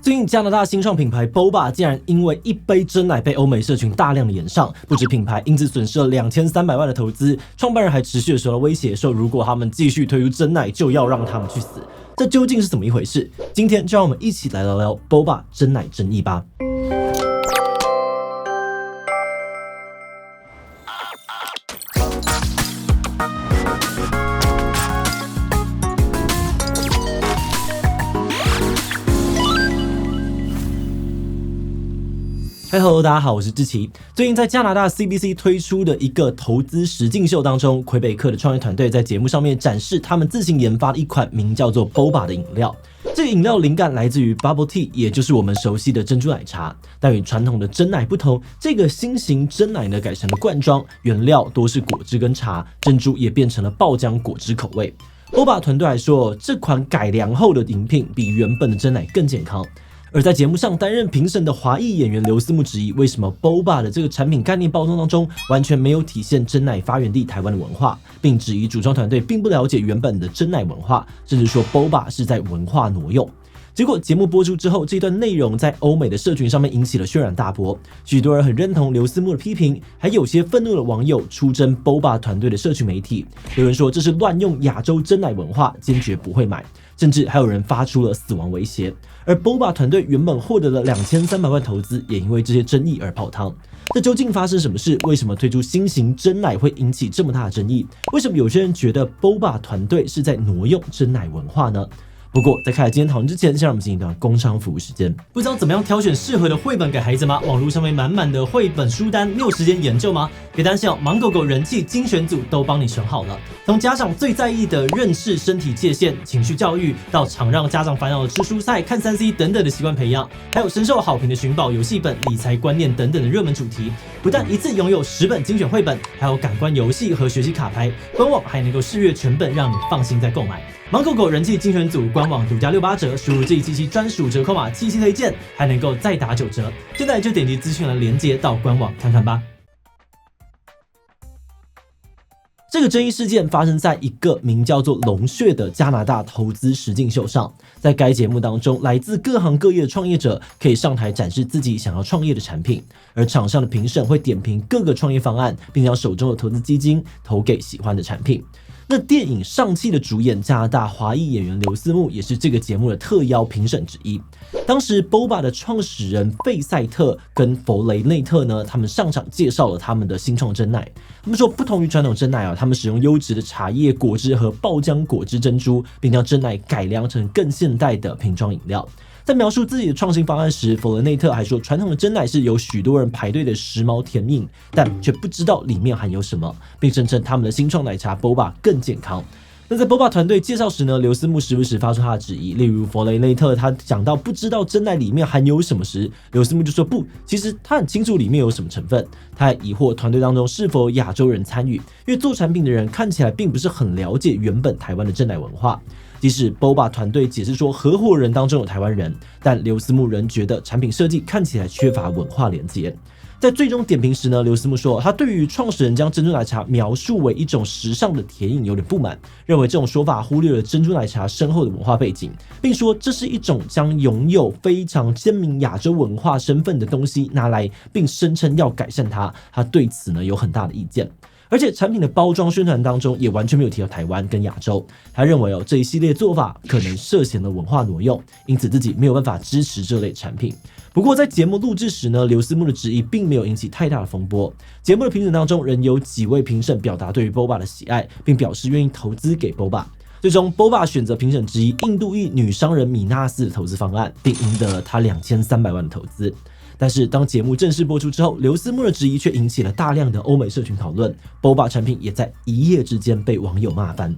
最近加拿大新创品牌 Boba 竟然因为一杯真奶被欧美社群大量的演上，不止品牌因此损失了2300万的投资，创办人还持续的受到威胁，说如果他们继续推出真奶，就要让他们去死。这究竟是怎么一回事？今天就让我们一起来聊聊 Boba 真奶争议吧。Hello， 大家好，我是志奇。最近在加拿大 CBC 推出的一个投资实境秀当中，魁北克的创业团队在节目上面展示他们自行研发的一款名叫做 Boba 的饮料。这个饮料灵感来自于 Bubble Tea， 也就是我们熟悉的珍珠奶茶。但与传统的真奶不同，这个新型真奶呢改成了罐装，原料多是果汁跟茶，珍珠也变成了爆浆果汁口味。Boba 团队还说，这款改良后的饮品比原本的真奶更健康。而在节目上担任评审的华裔演员刘思慕质疑，为什么 Boba 的这个产品概念包装当中完全没有体现真奶发源地台湾的文化，并质疑主创团队并不了解原本的真奶文化，甚至说 Boba 是在文化挪用。结果节目播出之后，这段内容在欧美的社群上面引起了轩然大波，许多人很认同刘思慕的批评，还有些愤怒的网友出征 Boba 团队的社群媒体，有人说这是乱用亚洲真奶文化，坚决不会买，甚至还有人发出了死亡威胁。而 Boba 团队原本获得了2300万投资，也因为这些争议而泡汤。这究竟发生什么事？为什么推出新型真奶会引起这么大的争议？为什么有些人觉得 Boba 团队是在挪用真奶文化呢？不过，在开始今天讨论之前，先让我们进行一段工商服务时间。不知道怎么样挑选适合的绘本给孩子吗？网络上面满满的绘本书单，没有时间研究吗？别担心哦，芒狗狗人气精选组都帮你选好了。从家长最在意的认识身体界限、情绪教育，到常让家长烦恼的吃蔬菜、看3C 等等的习惯培养，还有深受好评的寻宝游戏本、理财观念等等的热门主题，不但一次拥有10本精选绘本，还有感官游戏和学习卡牌，官网还能够试阅全本，让你放心再购买。芒狗狗人气精选组官网独家68折，输入G77专属折扣码77推荐，还能够再打9折。现在就点击资讯栏连结到官网看看吧。这个争议事件发生在一个名叫做龙穴的加拿大投资实境秀上，在该节目当中，来自各行各业的创业者可以上台展示自己想要创业的产品，而场上的评审会点评各个创业方案，并将手中的投资基金投给喜欢的产品。那电影《上汽》的主演加拿大华裔演员刘思慕也是这个节目的特邀评审之一。当时 Boba 的创始人费赛特跟弗雷内特呢，他们上场介绍了他们的新创真奶。他们说，不同于传统真奶他们使用优质的茶叶、果汁和爆浆果汁珍珠，并将真奶改良成更现代的瓶装饮料。在描述自己的创新方案时，弗雷内特还说，传统的真奶是有许多人排队的时髦甜饮，但却不知道里面含有什么，并声称他们的新创奶茶 Boba 更健康。那在 Boba 团队介绍时呢，刘思慕时不时发出他的质疑，例如弗雷内特他讲到不知道真奶里面含有什么时，刘思慕就说不，其实他很清楚里面有什么成分。他还疑惑团队当中是否有亚洲人参与，因为做产品的人看起来并不是很了解原本台湾的真奶文化。即使 Boba 团队解释说合伙人当中有台湾人，但刘思慕仍觉得产品设计看起来缺乏文化连结。在最终点评时呢，刘思慕说，他对于创始人将珍珠奶茶描述为一种时尚的甜饮有点不满，认为这种说法忽略了珍珠奶茶深厚的文化背景，并说这是一种将拥有非常鲜明亚洲文化身份的东西拿来，并声称要改善它。他对此呢有很大的意见。而且产品的包装宣传当中也完全没有提到台湾跟亚洲，他认为这一系列做法可能涉嫌了文化挪用，因此自己没有办法支持这类产品。不过在节目录制时呢，刘思慕的质疑并没有引起太大的风波。节目的评审当中仍有几位评审表达对于 Boba 的喜爱，并表示愿意投资给 Boba。最终 Boba 选择评审之一印度裔女商人米纳斯的投资方案，并赢得了他2300万的投资。但是当节目正式播出之后，刘思慕的质疑却引起了大量的欧美社群讨论， Boba 产品也在一夜之间被网友骂翻。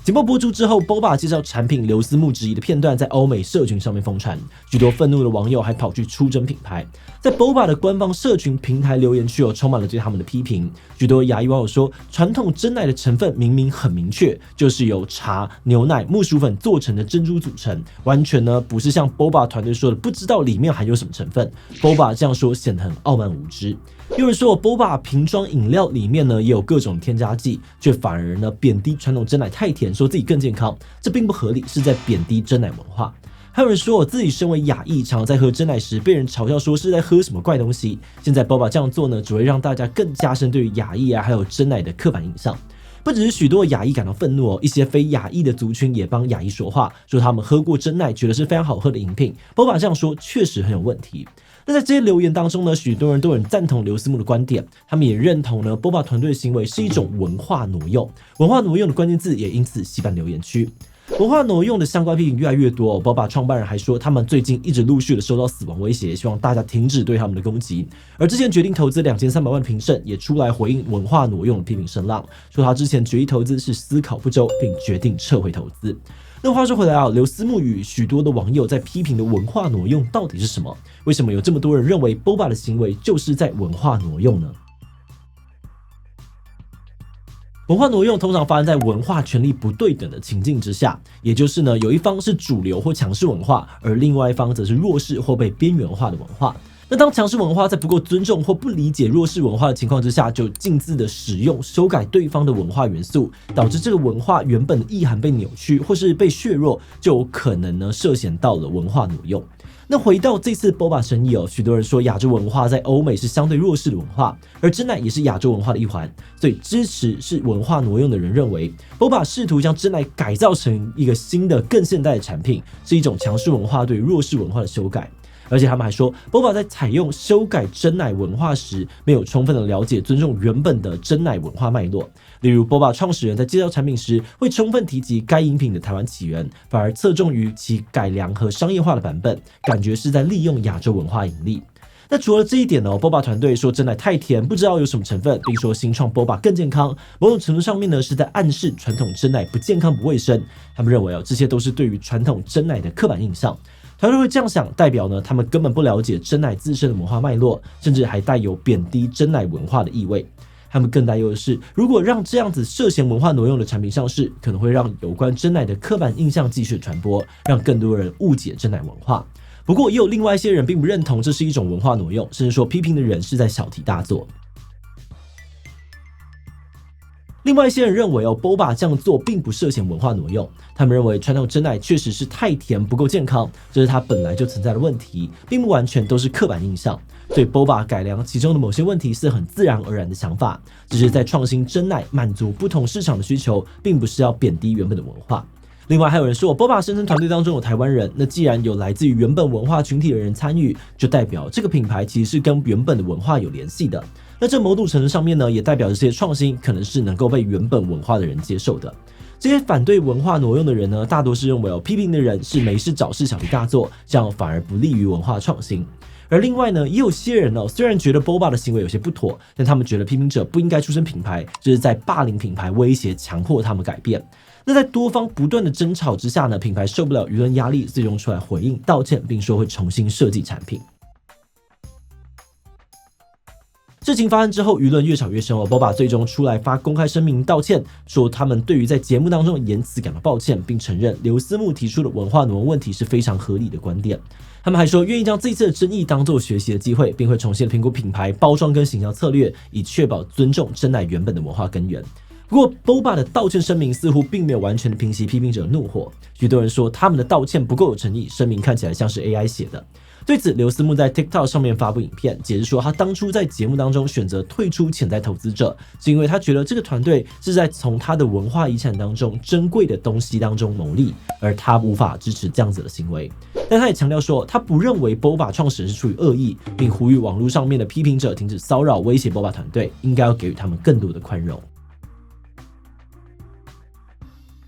节目播出之后 ，Boba 介绍产品刘思慕质疑的片段在欧美社群上面疯传，许多愤怒的网友还跑去出征品牌。在 Boba 的官方社群平台留言区充满了对他们的批评。许多亚裔网友说，传统真奶的成分明明很明确，就是由茶、牛奶、木薯粉做成的珍珠组成，完全呢不是像 Boba 团队说的不知道里面含有什么成分。Boba 这样说显得很傲慢无知。有人说 Boba 瓶装饮料里面呢也有各种添加剂，却反而呢贬低传统真奶太甜，人说自己更健康，这并不合理，是在贬低真奶文化。还有人说我自己身为亚裔，常在喝真奶时被人嘲笑说是在喝什么怪东西。现在 Boba 这样做呢，只会让大家更加深对于亚裔还有真奶的刻板印象。不只是许多亚裔感到愤怒一些非亚裔的族群也帮亚裔说话，说他们喝过真奶，觉得是非常好喝的饮品。Boba 这样说确实很有问题。那在这些留言当中呢，许多人都很赞同刘思慕的观点，他们也认同呢 Boba 团队的行为是一种文化挪用。文化挪用的关键字也因此洗版留言区。文化挪用的相关批评越来越多，Boba 创办人还说，他们最近一直陆续的受到死亡威胁，希望大家停止对他们的攻击。而之前决定投资2300万评审也出来回应文化挪用的批评声浪，说他之前决议投资是思考不周，并决定撤回投资。那话说回来刘思慕与许多的网友在批评的文化挪用到底是什么？为什么有这么多人认为 Boba 的行为就是在文化挪用呢？文化挪用通常发生在文化权力不对等的情境之下，也就是呢，有一方是主流或强势文化，而另外一方则是弱势或被边缘化的文化。那当强势文化在不够尊重或不理解弱势文化的情况之下，就径自的使用修改对方的文化元素，导致这个文化原本的意涵被扭曲或是被削弱，就有可能呢涉嫌到了文化挪用。那回到这次 Boba 争议许多人说亚洲文化在欧美是相对弱势的文化，而真奶也是亚洲文化的一环，所以支持是文化挪用的人认为 Boba 试图将真奶改造成一个新的更现代的产品，是一种强势文化对弱势文化的修改。而且他们还说 Boba 在采用修改真奶文化时，没有充分的了解尊重原本的真奶文化脉络。例如 Boba 创始人在介绍产品时，会充分提及该饮品的台湾起源，反而侧重于其改良和商业化的版本，感觉是在利用亚洲文化盈利。那除了这一点Boba 团队说真奶太甜，不知道有什么成分，并说新创 Boba 更健康，某种程度上面呢是在暗示传统真奶不健康不卫生。他们认为这些都是对于传统真奶的刻板印象。团队会这样想，代表呢他们根本不了解真奶自身的文化脉络，甚至还带有贬低真奶文化的意味。他们更担忧的是，如果让这样子涉嫌文化挪用的产品上市，可能会让有关真奶的刻板印象继续传播，让更多人误解真奶文化。不过也有另外一些人并不认同这是一种文化挪用，甚至说批评的人是在小题大做。另外一些人认为Boba 这样做并不涉嫌文化挪用，他们认为传统真奶确实是太甜不够健康，这是它本来就存在的问题，并不完全都是刻板印象。所以 Boba 改良其中的某些问题是很自然而然的想法，只是在创新真奶满足不同市场的需求，并不是要贬低原本的文化。另外还有人说Boba声称团队当中有台湾人，那既然有来自于原本文化群体的人参与，就代表这个品牌其实是跟原本的文化有联系的。那这某种程度上面呢，也代表着这些创新可能是能够被原本文化的人接受的。这些反对文化挪用的人呢，大多是认为批评的人是没事找事小题大做，这样反而不利于文化创新。而另外呢，也有些人虽然觉得 Boba 的行为有些不妥，但他们觉得批评者不应该出身品牌，这是在霸凌品牌，威胁强迫他们改变。那在多方不断的争吵之下呢，品牌受不了舆论压力，最终出来回应道歉，并说会重新设计产品。事情发生之后，舆论越吵越凶Boba 最终出来发公开声明道歉，说他们对于在节目当中的言辞感到抱歉，并承认刘思慕提出的文化挪用问题是非常合理的观点。他们还说愿意将这一次的争议当作学习的机会，并会重新评估品牌包装跟形象策略，以确保尊重真奶原本的文化根源。不过 Boba 的道歉声明似乎并没有完全的平息批评者的怒火，许多人说他们的道歉不够有诚意，声明看起来像是 AI 写的。对此，刘思慕在 TikTok 上面发布影片，解释说他当初在节目当中选择退出潜在投资者，是因为他觉得这个团队是在从他的文化遗产当中珍贵的东西当中牟利，而他无法支持这样子的行为。但他也强调说，他不认为 Boba 创始人是出于恶意，并呼吁网络上面的批评者停止骚扰威胁 Boba 团队，应该要给予他们更多的宽容。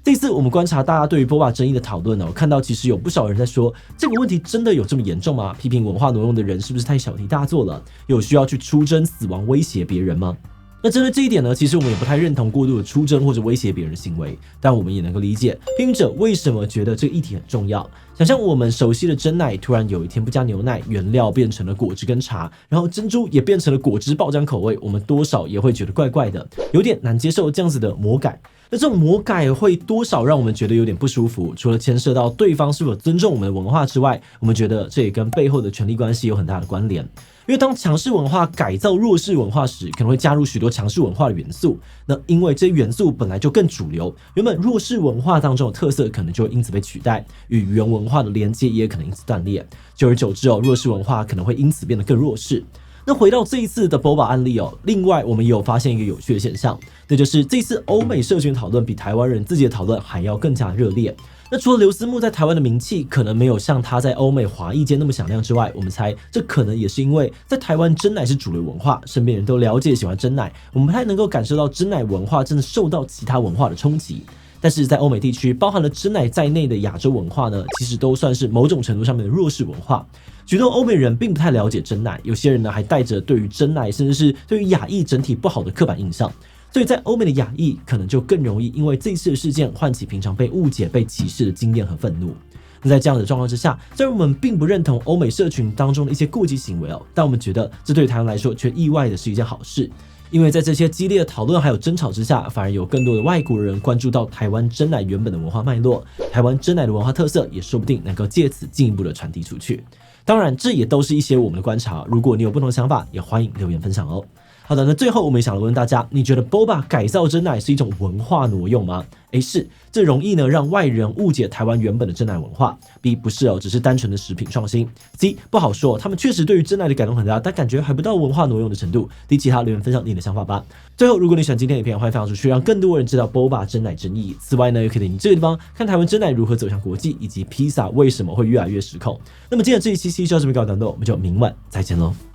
这次我们观察大家对于 Boba 争议的讨论看到其实有不少人在说，这个问题真的有这么严重吗？批评文化挪用的人是不是太小题大做了？有需要去出征死亡威胁别人吗？那针对这一点呢，其实我们也不太认同过度的出征或者威胁别人的行为，但我们也能够理解批评者为什么觉得这个议题很重要。想象我们熟悉的真奶突然有一天不加牛奶，原料变成了果汁跟茶，然后珍珠也变成了果汁爆浆口味，我们多少也会觉得怪怪的，有点难接受这样子的魔改。那这种魔改会多少让我们觉得有点不舒服？除了牵涉到对方是否尊重我们的文化之外，我们觉得这也跟背后的权力关系有很大的关联。因为当强势文化改造弱势文化时，可能会加入许多强势文化的元素。那因为这些元素本来就更主流，原本弱势文化当中的特色可能就会因此被取代，与原文化的连接也可能因此断裂。久而久之弱势文化可能会因此变得更弱势。那回到这一次的 Boba 案例另外我们也有发现一个有趣的现象，那就是这次欧美社群讨论比台湾人自己的讨论还要更加热烈。那除了刘思慕在台湾的名气可能没有像他在欧美华裔间那么响亮之外，我们猜这可能也是因为在台湾真奶是主流文化，身边人都了解喜欢真奶，我们不太能够感受到真奶文化真的受到其他文化的冲击。但是在欧美地区，包含了真奶在内的亚洲文化呢，其实都算是某种程度上面的弱势文化。许多欧美人并不太了解真奶，有些人呢还带着对于真奶甚至是对于亚裔整体不好的刻板印象。所以在欧美的亚裔可能就更容易因为这次的事件唤起平常被误解、被歧视的经验和愤怒。那在这样的状况之下，虽然我们并不认同欧美社群当中的一些过激行为但我们觉得这对台湾来说却意外的是一件好事。因为在这些激烈的讨论还有争吵之下，反而有更多的外国人关注到台湾真奶原本的文化脉络，台湾真奶的文化特色也说不定能够借此进一步的传递出去。当然这也都是一些我们的观察，如果你有不同的想法也欢迎留言分享好的，那最后我们也想问大家，你觉得 Boba 改造真奶是一种文化挪用吗？是，这容易呢让外人误解台湾原本的真奶文化。B 不是只是单纯的食品创新。C 不好说，他们确实对于真奶的改动很大，但感觉还不到文化挪用的程度。D 其他留言分享你的想法吧。最后，如果你喜欢今天的影片，欢迎分享出去，让更多人知道 Boba 真奶争议。此外呢，也可以点击这个地方看台湾真奶如何走向国际，以及披萨为什么会越来越失控。那么今天这一期就到这边告一段落，我们就明晚再见喽。